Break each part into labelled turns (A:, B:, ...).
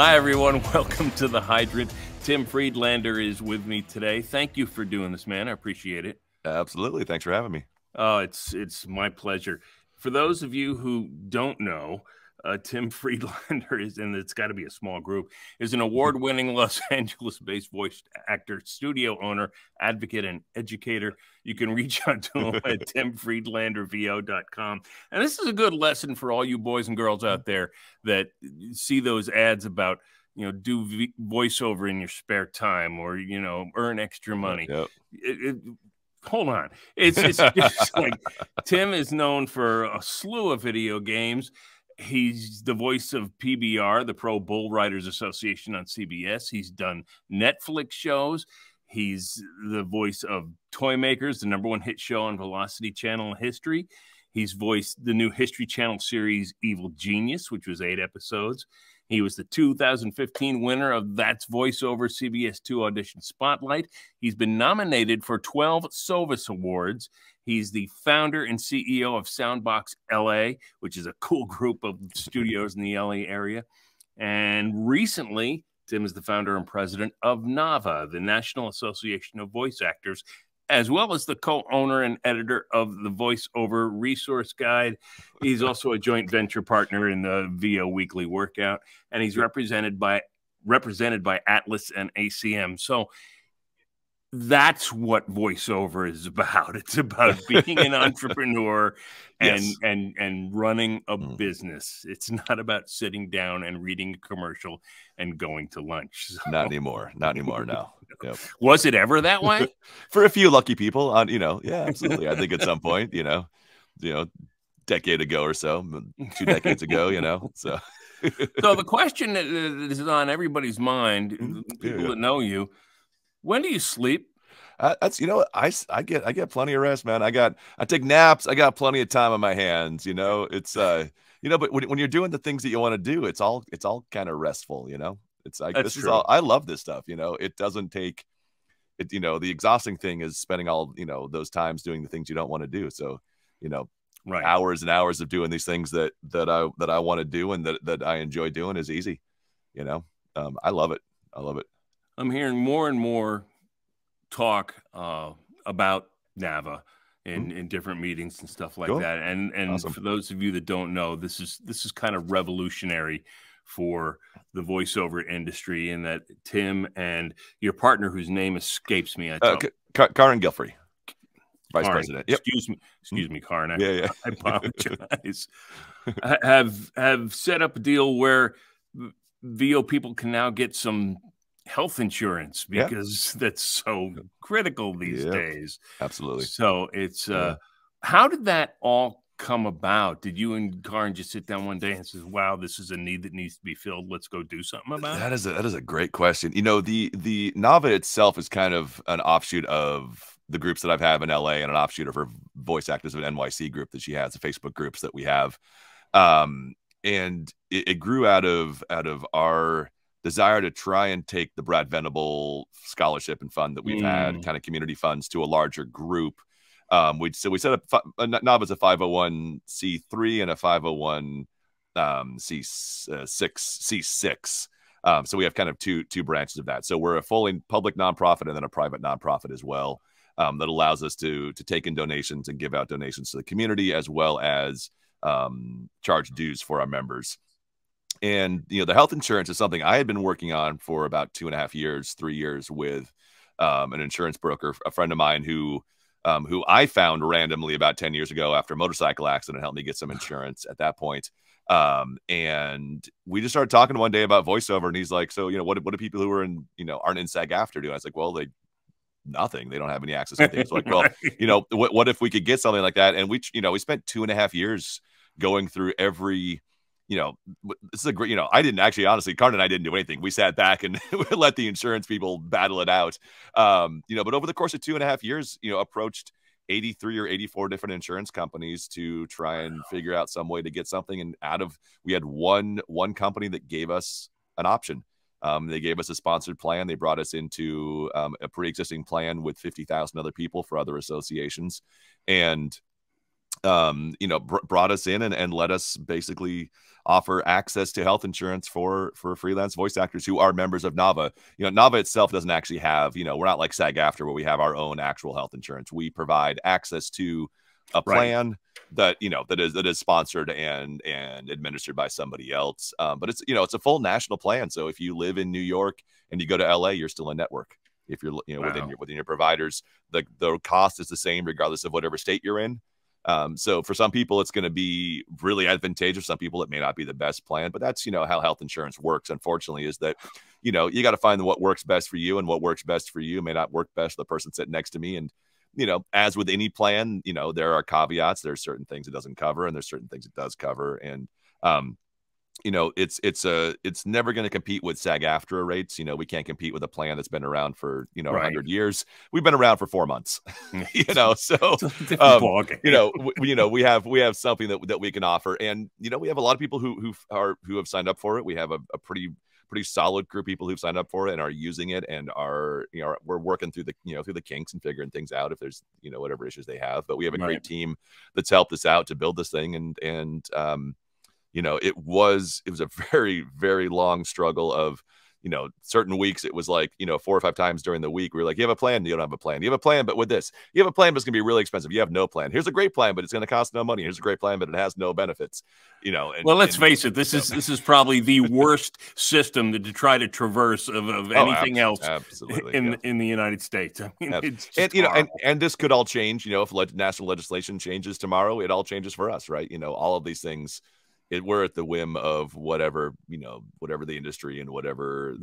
A: Hi, everyone. Welcome to the Hydrant. Tim Friedlander is with me today. Thank you for doing this, man. I appreciate it.
B: Absolutely. Thanks for having me.
A: It's my pleasure. For those of you who don't know, Tim Friedlander is, and it's got to be a small group, is an award-winning Los Angeles-based voice actor, studio owner, advocate, and educator. You can reach out to him at timfriedlandervo.com. And this is a good lesson for all you boys and girls out there that see those ads about, you know, do voiceover in your spare time, or, you know, earn extra money.
B: Yep.
A: Hold on. It's just like Tim is known for a slew of video games. He's the voice of PBR, the Pro Bull Riders Association on CBS. He's done Netflix shows. He's the voice of Toy Makers, the #1 hit show on Velocity Channel history. He's voiced the new History Channel series Evil Genius, which was 8 episodes. He was the 2015 winner of That's Voiceover CBS 2 Audition Spotlight. He's been nominated for 12 Sovus Awards. He's the founder and CEO of SoundBox LA, which is a cool group of studios in the LA area. And recently, Tim is the founder and president of NAVA, the National Association of Voice Actors, as well as the co-owner and editor of the Voiceover Resource Guide. He's also a joint venture partner in the VO Weekly Workout, and he's represented by Atlas and ACM. So that's what voiceover is about. It's about being an entrepreneur and
B: Yes.
A: and running a business. It's not about sitting down and reading a commercial and going to lunch. So.
B: Not anymore. Not anymore. No. Yep.
A: Was it ever that way?
B: For a few lucky people, on yeah, absolutely. I think at some point, decade ago or so, 2 decades ago, so.
A: So the question that is on everybody's mind, people that know you, when do you sleep?
B: That's I get plenty of rest, man. I take naps. I got plenty of time on my hands. It's but when you're doing the things that you want to do, it's all kind of restful. It's like
A: That's
B: this
A: true.
B: is all. I love this stuff. It doesn't take it. The exhausting thing is spending all those times doing the things you don't want to do. So
A: Right.
B: hours and hours of doing these things that I want to do and that I enjoy doing is easy. I love it. I love it.
A: I'm hearing more and more talk about NAVA in different meetings and stuff like that. And
B: Awesome.
A: for those of you that don't know, this is kind of revolutionary for the voiceover industry, in that Tim and your partner, whose name escapes me,
B: Karen Gilfrey, Vice
A: Karin,
B: President. Yep.
A: Excuse me, Karin.
B: Yeah.
A: I apologize. have set up a deal where VO people can now get some health insurance, because that's so critical these days.
B: Absolutely.
A: So it's how did that all come about? Did you and Karin just sit down one day and says, wow, this is a need that needs to be filled, let's go do something about it?
B: That is a great question. The NAVA itself is kind of an offshoot of the groups that I've had in LA, and an offshoot of her Voice Actors of NYC group that she has, the Facebook groups that we have. And it grew out of our desire to try and take the Brad Venable scholarship and fund that we've had, kind of community funds, to a larger group. We set up NAVA as a 501c3 and a 501c6. So we have kind of two branches of that. So we're a fully public nonprofit and then a private nonprofit as well, that allows us to take in donations and give out donations to the community, as well as charge dues for our members. And the health insurance is something I had been working on for about 2.5 years, 3 years, with an insurance broker, a friend of mine who I found randomly about 10 years ago after a motorcycle accident, helped me get some insurance at that point. And we just started talking one day about voiceover, and he's like, so what do people who are aren't in SAG-AFTRA do? I was like, well, nothing. They don't have any access to things. Like, well, what if we could get something like that? And we spent 2.5 years going through every. This is a great, I didn't actually, honestly, Karin and I didn't do anything. We sat back and let the insurance people battle it out. But over the course of 2.5 years, approached 83 or 84 different insurance companies to try and figure out some way to get something. And we had one company that gave us an option. They gave us a sponsored plan. They brought us into a pre-existing plan with 50,000 other people for other associations. And brought us in and let us basically offer access to health insurance for freelance voice actors who are members of NAVA. NAVA itself doesn't actually have, we're not like SAG-AFTRA where we have our own actual health insurance. We provide access to a plan that, that is sponsored and administered by somebody else. But it's, it's a full national plan. So if you live in New York and you go to LA, you're still in network. If you're, within your providers, the cost is the same regardless of whatever state you're in. So for some people, it's going to be really advantageous. Some people, it may not be the best plan, but that's, how health insurance works. Unfortunately, is that, you got to find what works best for you, and what works best for you may not work best for the person sitting next to me. And, as with any plan, there are caveats. There's certain things it doesn't cover, and there's certain things it does cover. And, it's never going to compete with SAG-AFTRA rates. We can't compete with a plan that's been around for 100 years. We've been around for 4 months. So we have something that we can offer, and we have a lot of people who have signed up for it. We have a pretty solid group of people who've signed up for it and are using it, and are we're working through the kinks and figuring things out if there's whatever issues they have. But we have a great team that's helped us out to build this thing, and it was a very, very long struggle of, certain weeks it was like, 4 or 5 times during the week, we were like, you have a plan, you don't have a plan. You have a plan, but with this, you have a plan, but it's going to be really expensive. You have no plan. Here's a great plan, but it's going to cost no money. Here's a great plan, but it has no benefits.
A: Well, let's face it, this is probably the worst system to try to traverse of anything else in the United States. I mean,
B: and this could all change, if national legislation changes tomorrow, it all changes for us, right? All of these things. We're at the whim of whatever the industry and whatever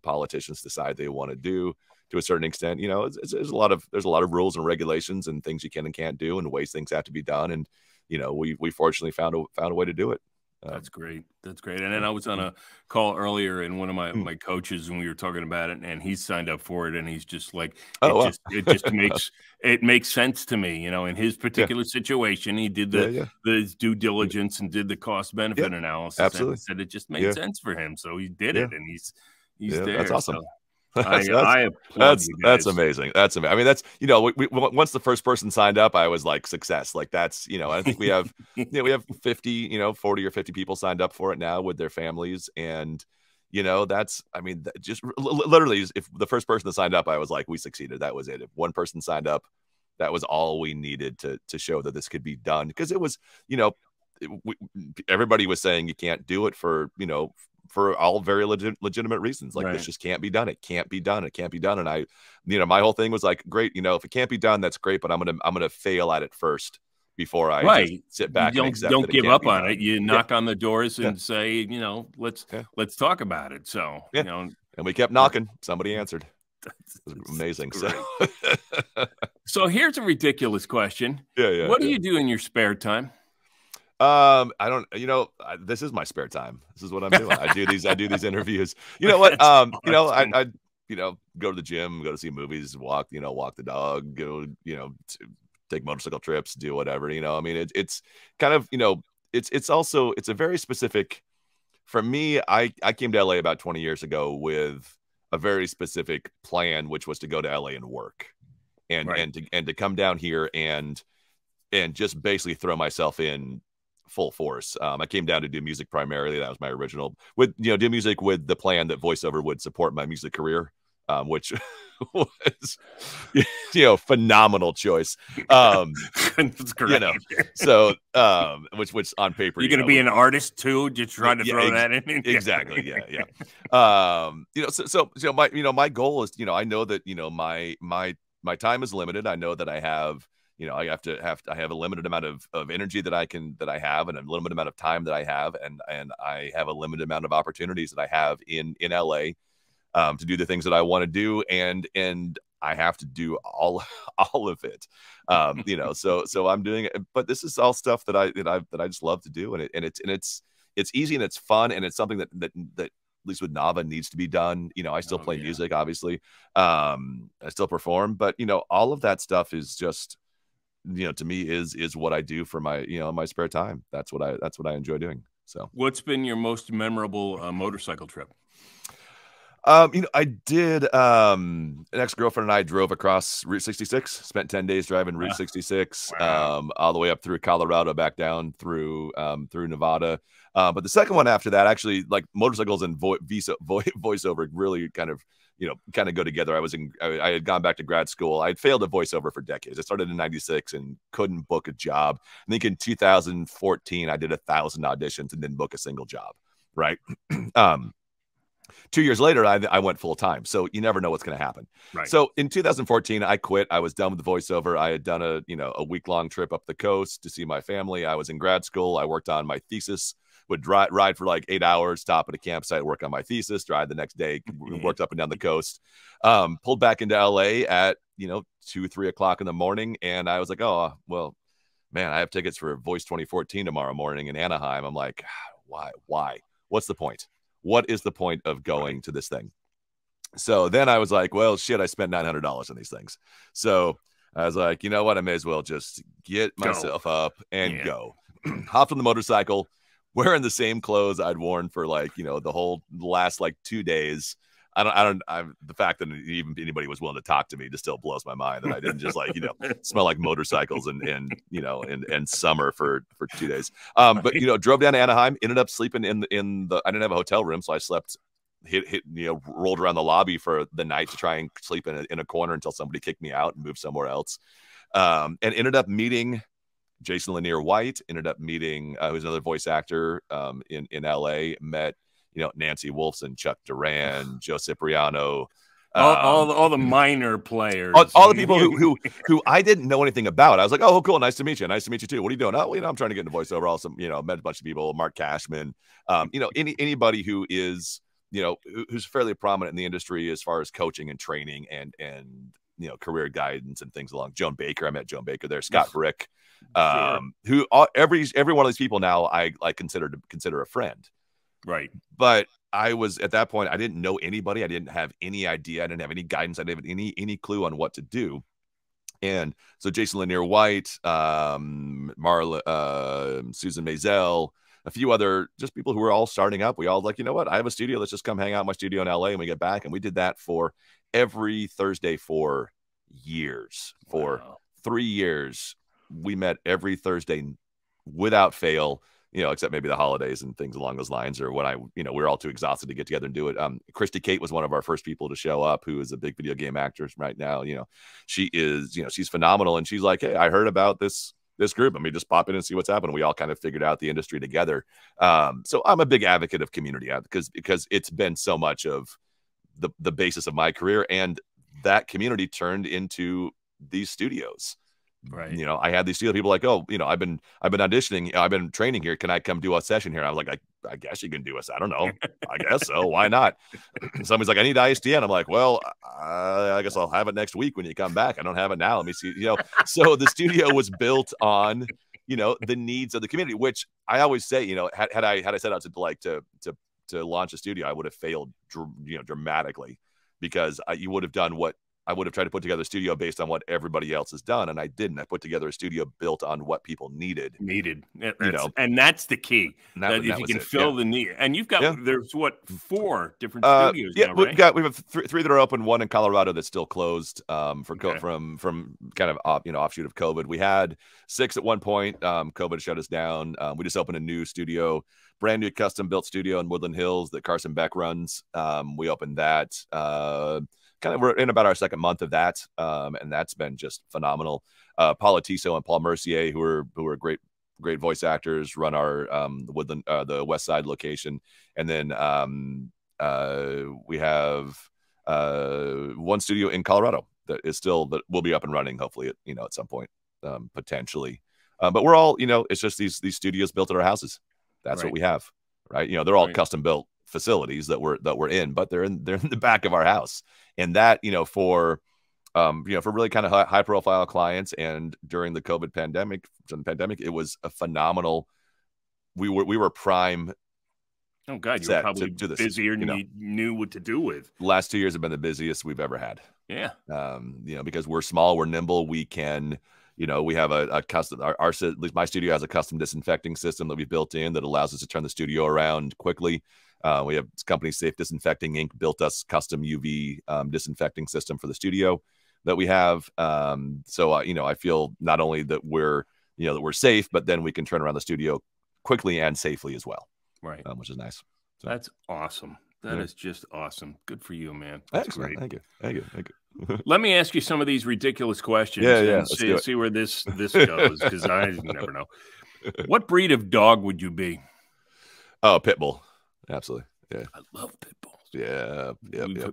B: politicians decide they want to do. To a certain extent, there's a lot of rules and regulations and things you can and can't do, and ways things have to be done. And we fortunately found a way to do it.
A: That's great. That's great. And then I was on a call earlier, and one of my coaches, and we were talking about it, and he's signed up for it, and he's just like, it just makes sense to me. In his particular situation, he did the due diligence and did the cost benefit analysis.
B: Absolutely.
A: And said it just made sense for him, so he did it, and he's there.
B: That's awesome.
A: So that's
B: amazing. That's amazing. I mean, that's once the first person signed up, I was like, success. Like that's I think we have we have 50 40 or 50 people signed up for it now with their families, and that's just literally, if the first person that signed up, I was like, we succeeded. That was it. If one person signed up, that was all we needed to show that this could be done, because it was everybody was saying you can't do it for all very legitimate reasons. Like, this just can't be done. It can't be done. It can't be done. And I, my whole thing was like, great, if it can't be done, that's great, but I'm gonna fail at it first before I just sit back.
A: You don't give up on it. You knock on the doors and say, let's talk about it. So
B: and we kept knocking. Somebody answered. It was amazing.
A: So here's a ridiculous question. What do you do in your spare time?
B: I don't, this is my spare time. This is what I'm doing. I do these interviews. You know what? I go to the gym, go to see movies, walk the dog, go, take motorcycle trips, do whatever, it's kind of, it's a very specific, for me, I came to LA about 20 years ago with a very specific plan, which was to go to LA and work and to come down here and just basically throw myself in full force. I came down to do music primarily. That was my original, do music with the plan that VoiceOver would support my music career, which was, phenomenal choice.
A: That's great.
B: So, which on paper,
A: you're going to be an artist too. Just trying to throw that in.
B: Exactly. Yeah. So my goal is, I know that, my time is limited. I know that I have, I have a limited amount of energy that I have, and a limited amount of time that I have, and I have a limited amount of opportunities that I have in LA to do the things that I want to do, and I have to do all of it. So I'm doing it, but this is all stuff that I just love to do, and it's easy and it's fun, and it's something that at least with NAVA needs to be done. I still play music, obviously. I still perform, but all of that stuff is just, to me is what I do for my, my spare time. That's what I enjoy doing. So
A: what's been your most memorable motorcycle trip?
B: I did. An ex-girlfriend and I drove across Route 66. Spent 10 days driving Route 66,
A: Wow.
B: all the way up through Colorado, back down through Nevada. But the second one after that, actually, like motorcycles and voiceover really kind of go together. I had gone back to grad school. I had failed at voiceover for decades. I started in '96 and couldn't book a job. I think in 2014 I did 1,000 auditions and didn't book a single job. Right. 2 years later, I went full time. So you never know what's going to happen.
A: Right.
B: So in 2014, I quit. I was done with the voiceover. I had done a week-long trip up the coast to see my family. I was in grad school. I worked on my thesis, would ride for like 8 hours, stop at a campsite, work on my thesis, drive the next day, worked up and down the coast, pulled back into LA at 2, 3 o'clock in the morning. And I was like, oh, well, man, I have tickets for Voice 2014 tomorrow morning in Anaheim. I'm like, why? What's the point? What is the point of going to this thing? So then I was like, well, shit, I spent $900 on these things. So I was like, you know what? I may as well just get myself up and go. Hopped on the motorcycle, wearing the same clothes I'd worn for the last 2 days. The fact that even anybody was willing to talk to me just still blows my mind that I didn't just smell like motorcycles and summer for 2 days. But drove down to Anaheim, ended up sleeping in the I didn't have a hotel room, so I slept rolled around the lobby for the night to try and sleep in a corner until somebody kicked me out and moved somewhere else. And ended up meeting Jason Lanier White, ended up meeting who's another voice actor in LA, met Nancy Wolfson, Chuck Duran, Joe Cipriano,
A: all the minor players,
B: all the people who I didn't know anything about. I was like, oh, cool, nice to meet you. Nice to meet you too. What are you doing? Oh, I'm trying to get into voiceover. Also, met a bunch of people, Mark Cashman, anybody who is, who's fairly prominent in the industry as far as coaching and training and career guidance and things along. Joan Baker, I met Joan Baker there. Scott Brick,
A: sure.
B: Who every one of these people now I consider a friend.
A: Right.
B: But I was at that point, I didn't know anybody. I didn't have any idea. I didn't have any guidance. I didn't have any clue on what to do. And so Jason Lanier White, Marla, Susan Maisel, a few other just people who were all starting up. We all like, you know what? I have a studio. Let's just come hang out in my studio in LA and we get back. And we did that for every Thursday for years. For 3 years, we met every Thursday without fail. Except maybe the holidays and things along those lines, or when we were all too exhausted to get together and do it. Christy Kate was one of our first people to show up, who is a big video game actress right now. She is, she's phenomenal. And she's like, hey, I heard about this group. Let me just pop in and see what's happening. We all kind of figured out the industry together. So I'm a big advocate of community because it's been so much of the basis of my career, and that community turned into these studios.
A: Right.
B: I had these studio people like, oh, I've been auditioning, I've been training here. Can I come do a session here? And I was like, I guess you can do us. I don't know. I guess so. Why not? Somebody's like, I need ISDN. I'm like, well, I guess I'll have it next week when you come back. I don't have it now. Let me see. So the studio was built on, the needs of the community, which I always say, had I set out to launch a studio, I would have failed, dramatically, because you would have done what I would have tried to put together a studio based on what everybody else has done, and I didn't. I put together a studio built on what people needed.
A: And that's the key. That if you can fill the need, and you've got there's 4 different studios now, right?
B: We have three that are open. One in Colorado that's still closed from kind of offshoot of COVID. We had 6 at one point. COVID shut us down. We just opened a new studio, brand new custom built studio in Woodland Hills that Carson Beck runs. We opened that. We're in about our second month of that, and that's been just phenomenal. Paula Tiso and Paul Mercier, who are great voice actors, run our Woodland, the West Side location, and then we have one studio in Colorado that will be up and running, hopefully at some point, potentially. But we're all it's just these studios built at our houses. That's what we have, right? They're all custom built facilities that we're in, but they're in the back of our house. And that, for really kind of high profile clients, and during the COVID pandemic, it was a phenomenal. We were prime.
A: Oh God, you were probably busier than you knew what to do with.
B: Last 2 years have been the busiest we've ever had.
A: Yeah.
B: Because we're small, we're nimble, we can. We have a custom. At least my studio has a custom disinfecting system that we built in that allows us to turn the studio around quickly. We have company Safe Disinfecting Inc. built us custom UV disinfecting system for the studio that we have. So you know, I feel not only that we're safe, but then we can turn around the studio quickly and safely as well.
A: Right.
B: Which is nice.
A: So. That's awesome. That is just awesome. Good for you, man.
B: That's great. Thank you.
A: Let me ask you some of these ridiculous questions.
B: Yeah.
A: And see where this goes, because I never know. What breed of dog would you be?
B: Oh, pit bull. Absolutely. Yeah.
A: I love pit bulls.
B: Yeah.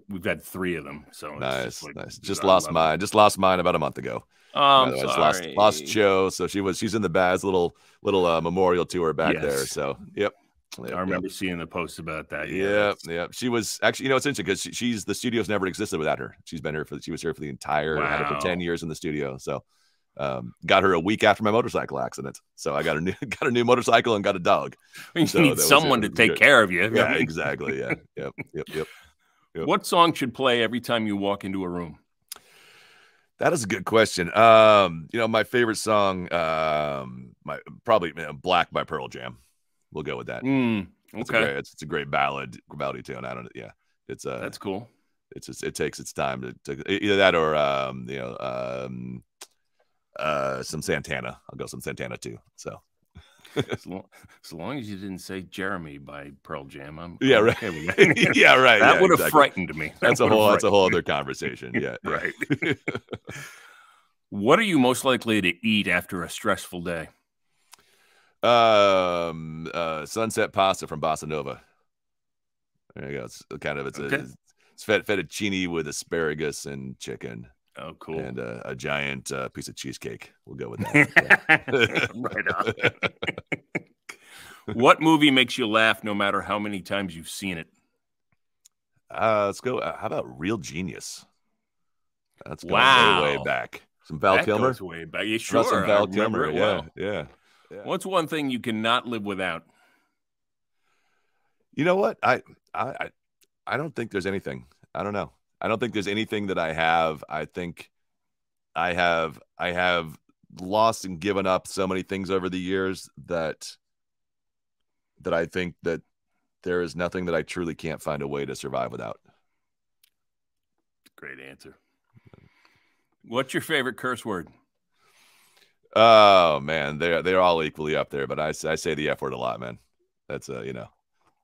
A: We've had 3 of them. So
B: nice. Just lost mine. Just lost mine about a month ago.
A: Oh, I'm sorry.
B: Lost Joe. So she's in the Baz little memorial to her back there. So yep.
A: I remember seeing the post about that.
B: Yeah. She was actually, it's interesting because she's the studio's never existed without her. She was here for the entire, had her for 10 years in the studio. So, got her a week after my motorcycle accident. So I got a new motorcycle and got a dog.
A: You need someone to take care of you.
B: Yeah, exactly. Yeah. Yep.
A: What song should play every time you walk into a room?
B: That is a good question. My favorite song, probably Black by Pearl Jam. We'll go with that.
A: Okay,
B: it's a gret ballady tune. I don't know. Yeah,
A: that's cool.
B: It takes its time to either that or some Santana. I'll go some Santana too. So
A: as long as you didn't say Jeremy by Pearl Jam, I'm
B: right.
A: Okay
B: yeah, right.
A: That would have frightened me.
B: That's a whole other conversation. Yeah,
A: right. What are you most likely to eat after a stressful day?
B: Sunset pasta from Bossa Nova. There you go. It's fettuccine with asparagus and chicken.
A: Oh, cool.
B: And a giant piece of cheesecake. We'll go with that.
A: Right on. What movie makes you laugh no matter how many times you've seen it?
B: Let's go. How about Real Genius? That's going way back. Some Val Kilmer.
A: Goes way back. Yeah, sure.
B: Some Val Kilmer. Yeah.
A: What's one thing you cannot live without?
B: You know what? I don't think there's anything. I don't know. I don't think there's anything that I have. I think I have lost and given up so many things over the years that I think that there is nothing that I truly can't find a way to survive without.
A: Great answer. What's your favorite curse word?
B: Oh man, they're all equally up there, but I say the F word a lot, man. That's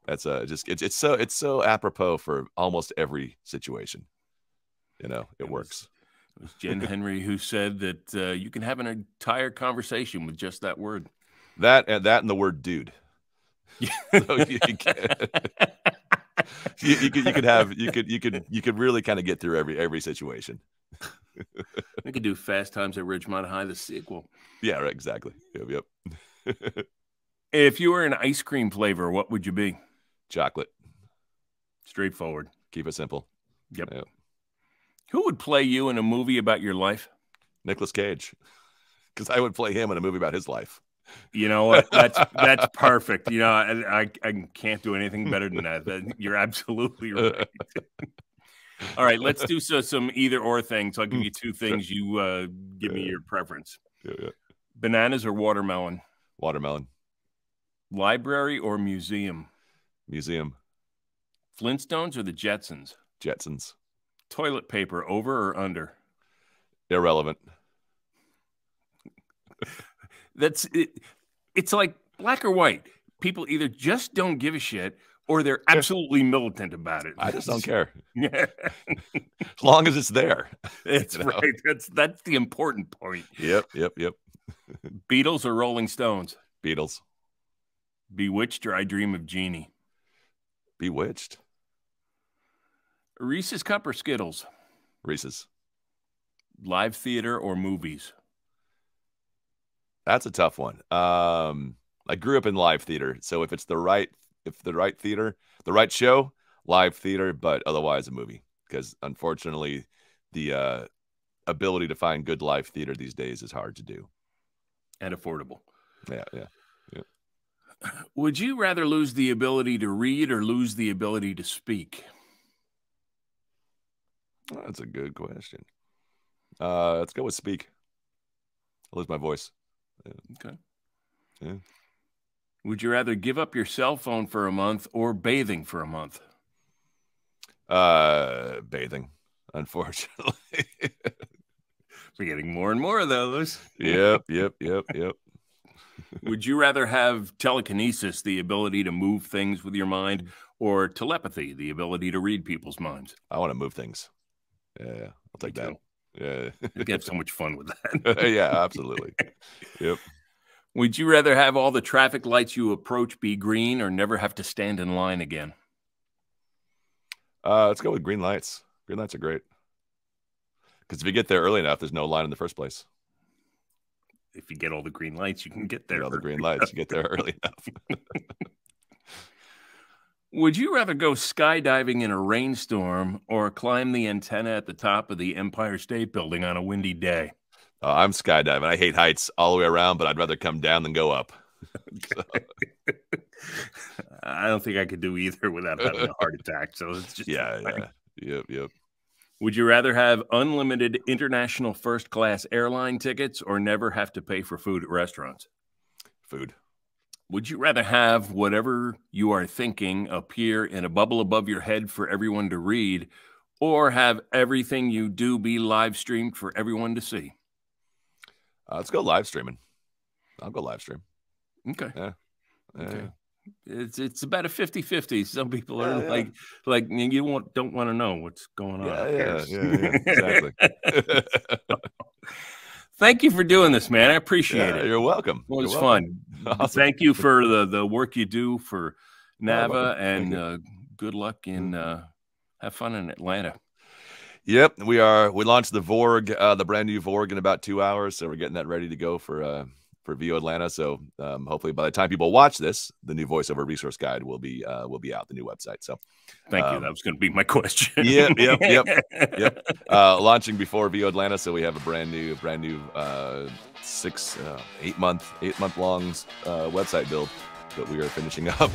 B: it's so apropos for almost every situation. It works.
A: It was Jen Henry who said that you can have an entire conversation with just that word.
B: That and the word dude. So you could really kind of get through every situation.
A: We could do Fast Times at Ridgemont High, the sequel.
B: Yeah, right, exactly. Yep.
A: If you were an ice cream flavor, what would you be?
B: Chocolate.
A: Straightforward.
B: Keep it simple.
A: Yep. Who would play you in a movie about your life?
B: Nicolas Cage. Because I would play him in a movie about his life.
A: You know what? That's perfect. I can't do anything better than that. You're absolutely right. All right, let's do some either or things. I'll give you 2 things. You give me your preference.
B: Yeah.
A: Bananas or watermelon?
B: Watermelon.
A: Library or museum?
B: Museum.
A: Flintstones or the Jetsons?
B: Jetsons.
A: Toilet paper, over or under?
B: Irrelevant.
A: That's it. It's like black or white. People either just don't give a shit or they're absolutely militant about it.
B: I just don't care.
A: Yeah.
B: As long as it's there.
A: That's right. That's the important point.
B: Yep.
A: Beatles or Rolling Stones?
B: Beatles.
A: Bewitched or I Dream of Jeannie?
B: Bewitched.
A: Reese's Cup or Skittles?
B: Reese's.
A: Live theater or movies?
B: That's a tough one. I grew up in live theater, so if the right theater, the right show, live theater, but otherwise a movie, because unfortunately the ability to find good live theater these days is hard to do
A: and affordable.
B: Yeah.
A: Would you rather lose the ability to read or lose the ability to speak?
B: That's a good question. Let's go with speak. I'll lose my voice.
A: Okay.
B: Yeah.
A: Would you rather give up your cell phone for a month or bathing for a month?
B: Bathing, unfortunately.
A: We're getting more and more of those.
B: Yep.
A: Would you rather have telekinesis, the ability to move things with your mind, or telepathy, the ability to read people's minds?
B: I want to move things. Yeah, I'll take that. Yeah.
A: You'd have so much fun with that.
B: Yeah, absolutely. Yep.
A: Would you rather have all the traffic lights you approach be green or never have to stand in line again?
B: Let's go with green lights. Green lights are great. Because if you get there early enough, there's no line in the first place.
A: If you get all the green lights, you can get there.
B: All the green lights, you get there early enough.
A: Would you rather go skydiving in a rainstorm or climb the antenna at the top of the Empire State Building on a windy day?
B: I'm skydiving. I hate heights all the way around, but I'd rather come down than go up.
A: I don't think I could do either without having a heart attack. So it's just
B: Yep.
A: Would you rather have unlimited international first-class airline tickets or never have to pay for food at restaurants?
B: Food.
A: Would you rather have whatever you are thinking appear in a bubble above your head for everyone to read, or have everything you do be live streamed for everyone to see?
B: Let's go live streaming. I'll go live stream.
A: Okay.
B: Yeah.
A: Okay. It's about a 50-50. Some people are like you don't want to know what's going on.
B: Yeah, exactly.
A: Thank you for doing this, man. I appreciate it.
B: You're welcome.
A: It was fun. Awesome. Thank you for the work you do for NAVA, and good luck in have fun in Atlanta.
B: Yep, we launched the VORG, the brand new VORG, in about 2 hours, so we're getting that ready to go for VO Atlanta. So hopefully by the time people watch this, the new voiceover resource guide will be out, the new website. So
A: thank you. That was going to be my question.
B: Yep. Launching before VO Atlanta, so we have a brand new 8 month long website build that we are finishing up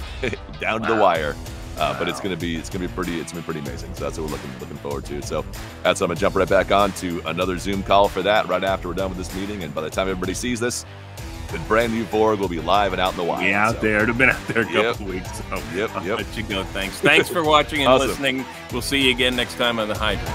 B: down to the wire. But it's gonna be pretty amazing. So that's what we're looking forward to. So I'm gonna jump right back on to another Zoom call for that right after we're done with this meeting. And by the time everybody sees this, the brand new VORG will be live and out in the wild.
A: Yeah, out there. It'll been out there a couple weeks. So I'll let you go. Thanks for watching and listening. We'll see you again next time on The Hydrant.